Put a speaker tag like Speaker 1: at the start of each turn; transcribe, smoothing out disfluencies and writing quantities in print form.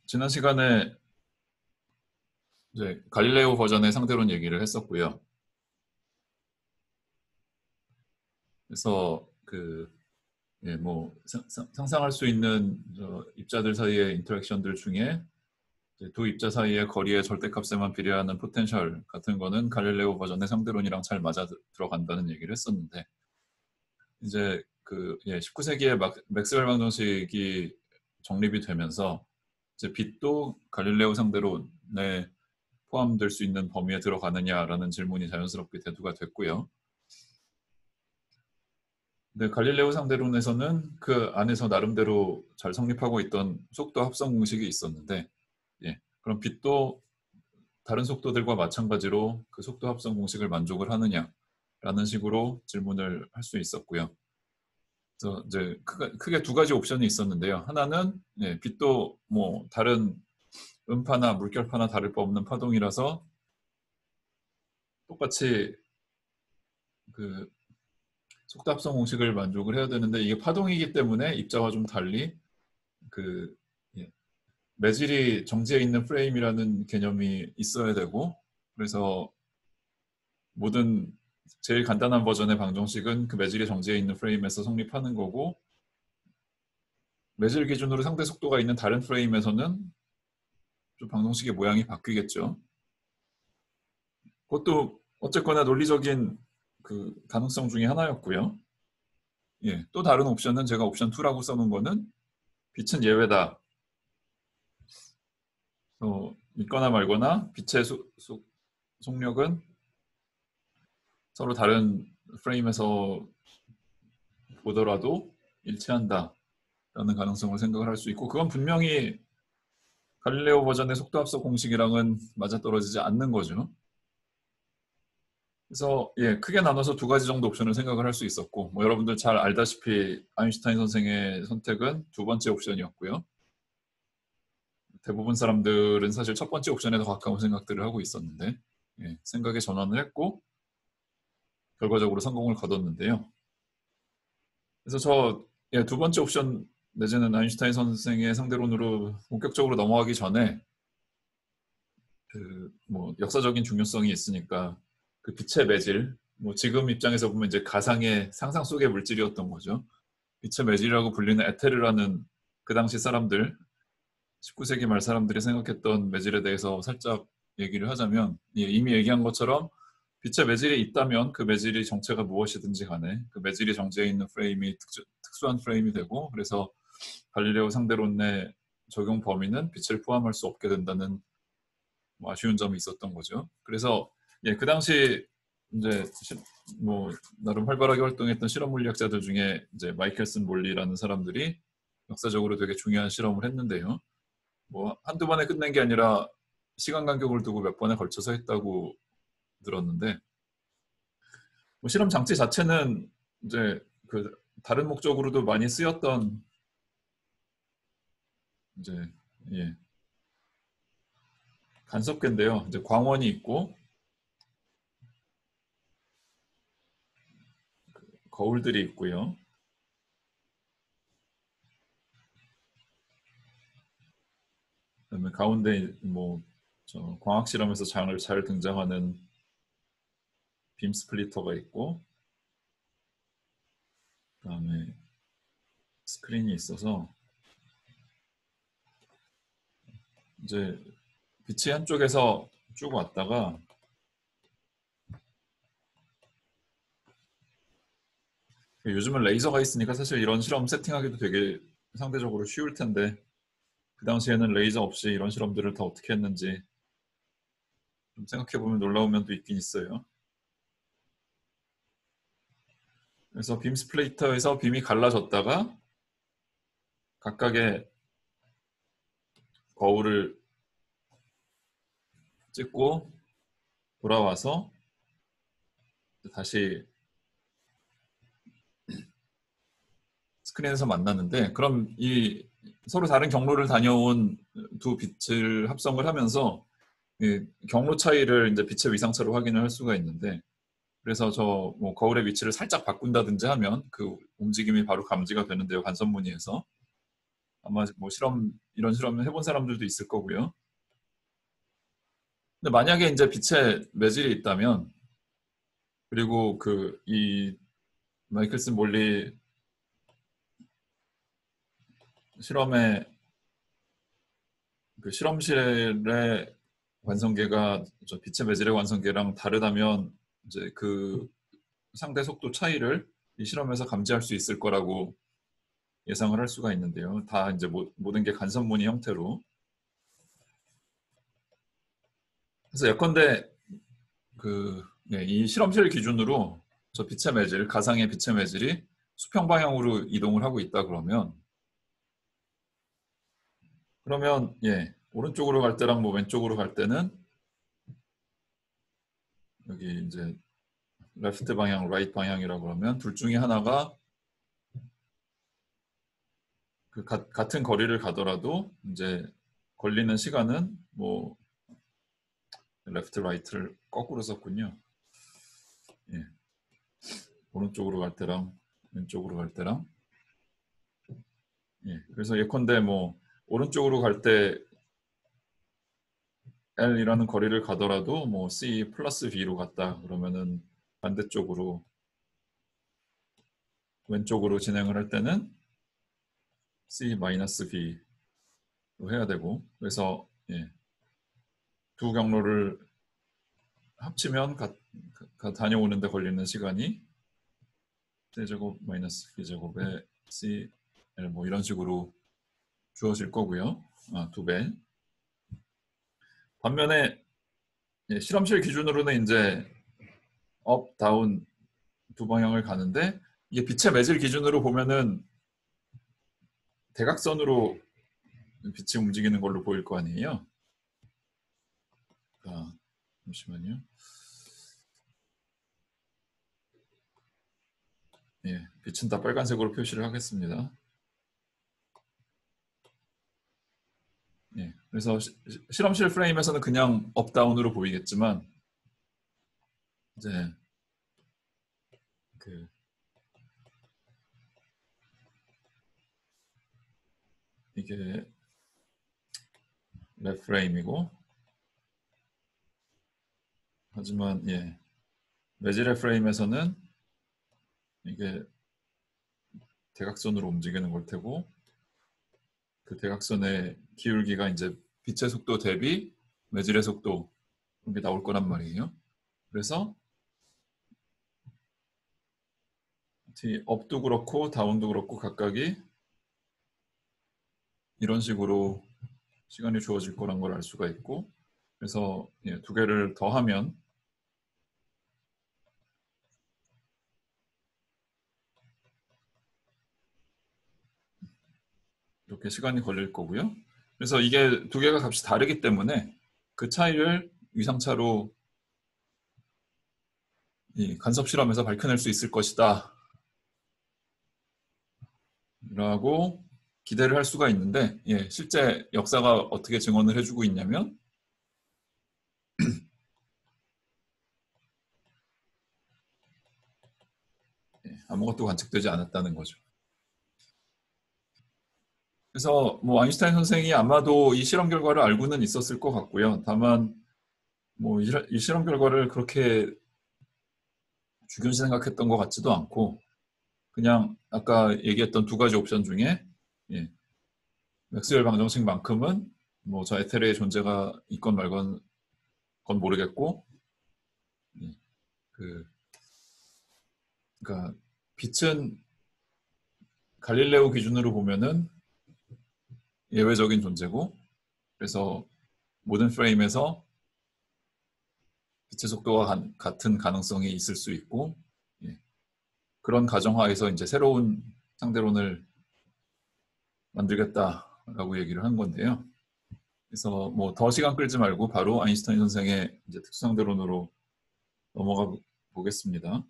Speaker 1: 지난 시간에 이제 갈릴레오 버전의 상대론 얘기를 했었고요. 그래서 뭐 상상할 수 있는 입자들 사이의 인터랙션들 중에 이제 두 입자 사이의 거리의 절대값에만 비례하는 포텐셜 같은 거는 갈릴레오 버전의 상대론이랑 잘 맞아 들어간다는 얘기를 했었는데, 이제 19세기에 맥스웰 방정식이 정립이 되면서 이제 빛도 갈릴레오 상대론에 포함될 수 있는 범위에 들어가느냐라는 질문이 자연스럽게 대두가 됐고요. 근데 갈릴레오 상대론에서는 그 안에서 나름대로 잘 성립하고 있던 속도 합성 공식이 있었는데, 그럼 빛도 다른 속도들과 마찬가지로 그 속도 합성 공식을 만족을 하느냐라는 식으로 질문을 할 수 있었고요. 그래서 이제 크게 두 가지 옵션이 있었는데요. 하나는 빛도 뭐 다른 음파나 물결파나 다를 바 없는 파동이라서 똑같이 그 속도 합성 공식을 만족을 해야 되는데, 이게 파동이기 때문에 입자와 좀 달리 매질이 정지해 있는 프레임이라는 개념이 있어야 되고, 그래서 모든 제일 간단한 버전의 방정식은 그 매질이 정지해 있는 프레임에서 성립하는 거고, 매질 기준으로 상대 속도가 있는 다른 프레임에서는 좀 방정식의 모양이 바뀌겠죠. 그것도 어쨌거나 논리적인 그 가능성 중에 하나였고요. 또 다른 옵션은 제가 옵션 2라고 써놓은 거는 빛은 예외다. 있거나 말거나 빛의 속력은 서로 다른 프레임에서 보더라도 일치한다 라는 가능성을 생각을 할 수 있고, 그건 분명히 갈릴레오 버전의 속도 합성 공식이랑은 맞아떨어지지 않는 거죠. 그래서 크게 나눠서 두 가지 정도 옵션을 생각을 할 수 있었고, 뭐 여러분들 잘 알다시피 아인슈타인 선생의 선택은 두 번째 옵션이었고요. 대부분 사람들은 사실 첫 번째 옵션에 더 가까운 생각들을 하고 있었는데, 생각의 전환을 했고 결과적으로 성공을 거뒀는데요. 그래서 두 번째 옵션 내지는 아인슈타인 선생의 상대론으로 본격적으로 넘어가기 전에 뭐 역사적인 중요성이 있으니까 그 빛의 매질, 뭐 지금 입장에서 보면 이제 가상의 상상 속의 물질이었던 거죠. 빛의 매질이라고 불리는 에테르라는 그 당시 사람들, 19세기 말 사람들이 생각했던 매질에 대해서 살짝 얘기를 하자면, 이미 얘기한 것처럼 빛의 매질이 있다면 그 매질이 정체가 무엇이든지 간에 그 매질이 정지해 있는 프레임이 특수한 프레임이 되고, 그래서 갈릴레오 상대론의 적용 범위는 빛을 포함할 수 없게 된다는 뭐 아쉬운 점이 있었던 거죠. 그래서 그 당시 이제 뭐 나름 활발하게 활동했던 실험 물리학자들 중에 이제 마이켈슨 몰리라는 사람들이 역사적으로 되게 중요한 실험을 했는데요. 뭐 한두 번에 끝낸 게 아니라 시간 간격을 두고 몇 번에 걸쳐서 했다고 들었는데, 뭐 실험 장치 자체는 이제 그 다른 목적으로도 많이 쓰였던 이제 간섭계인데요. 이제 광원이 있고 거울들이 있고요. 그다음에 가운데 뭐 광학 실험에서 잘 등장하는 빔 스플리터가 있고, 그다음에 스크린이 있어서 이제 빛이 한쪽에서 쭉 왔다가 요즘은 레이저가 있으니까 사실 이런 실험 세팅하기도 되게 상대적으로 쉬울 텐데, 그 당시에는 레이저 없이 이런 실험들을 다 어떻게 했는지 좀 생각해보면 놀라운 면도 있긴 있어요. 그래서 빔 스플리터에서 빔이 갈라졌다가 각각의 거울을 찍고 돌아와서 다시 스크린에서 만났는데, 그럼 이 서로 다른 경로를 다녀온 두 빛을 합성을 하면서 경로 차이를 이제 빛의 위상차로 확인을 할 수가 있는데, 그래서 뭐 거울의 위치를 살짝 바꾼다든지 하면 그 움직임이 바로 감지가 되는데요, 간섭 무늬에서. 아마 뭐 이런 실험을 해본 사람들도 있을 거고요. 근데 만약에 이제 빛의 매질이 있다면, 그리고 이 마이클슨 몰리 실험의 그 실험실의 완성계가 저 빛의 매질의 완성계랑 다르다면 이제 그 상대 속도 차이를 이 실험에서 감지할 수 있을 거라고 예상을 할 수가 있는데요. 다 이제 모든 게 간섭무늬 형태로. 그래서 예컨대 이 실험실 기준으로 저 빛의 매질, 가상의 빛의 매질이 수평 방향으로 이동을 하고 있다 그러면 오른쪽으로 갈 때랑 뭐 왼쪽으로 갈 때는 여기 이제 레프트 방향, 라이트 방향이라고 그러면 둘 중에 하나가 같은 거리를 가더라도 이제 걸리는 시간은 뭐 레프트, 라이트를 거꾸로 썼군요. 예. 오른쪽으로 갈 때랑 왼쪽으로 갈 때랑 그래서 예컨대 뭐 오른쪽으로 갈 때 L이라는 거리를 가더라도 뭐 C 플러스 B로 갔다 그러면은 반대쪽으로 왼쪽으로 진행을 할 때는 C 마이너스 B로 해야 되고 그래서 두 경로를 합치면 다녀오는데 걸리는 시간이 C제곱 마이너스 B제곱에 C L 뭐 이런 식으로 주어질 거고요. 2배. 반면에 실험실 기준으로는 이제 업, 다운 두 방향을 가는데 이게 빛의 매질 기준으로 보면은 대각선으로 빛이 움직이는 걸로 보일 거 아니에요. 잠시만요. 빛은 다 빨간색으로 표시를 하겠습니다. 그래서 실험실 프레임에서는 그냥 업, 다운으로 보이겠지만 이제 이게 랩 프레임이고 하지만 매질의 프레임에서는 이게 대각선으로 움직이는 걸 테고 그 대각선의 기울기가 이제 빛의 속도 대비 매질의 속도 이게 나올 거란 말이에요. 그래서 업도 그렇고 다운도 그렇고 각각이 이런 식으로 시간이 주어질 거란 걸 알 수가 있고 그래서 두 개를 더하면 이렇게 시간이 걸릴 거고요. 그래서 이게 두 개가 값이 다르기 때문에 그 차이를 위상차로 이 간섭 실험에서 밝혀낼 수 있을 것이다 라고 기대를 할 수가 있는데 실제 역사가 어떻게 증언을 해주고 있냐면 아무것도 관측되지 않았다는 거죠. 그래서 뭐 아인슈타인 선생이 아마도 이 실험 결과를 알고는 있었을 것 같고요. 다만 뭐 이 실험 결과를 그렇게 중요시 생각했던 것 같지도 않고 그냥 아까 얘기했던 두 가지 옵션 중에 맥스웰 방정식만큼은 뭐 저 에테르의 존재가 있건 말건 건 모르겠고 그러니까 빛은 갈릴레오 기준으로 보면은 예외적인 존재고 그래서 모든 프레임에서 빛의 속도와 같은 가능성이 있을 수 있고 그런 가정하에서 이제 새로운 상대론을 만들겠다라고 얘기를 한 건데요. 그래서 뭐 더 시간 끌지 말고 바로 아인슈타인 선생의 이제 특수상대론으로 넘어가 보겠습니다.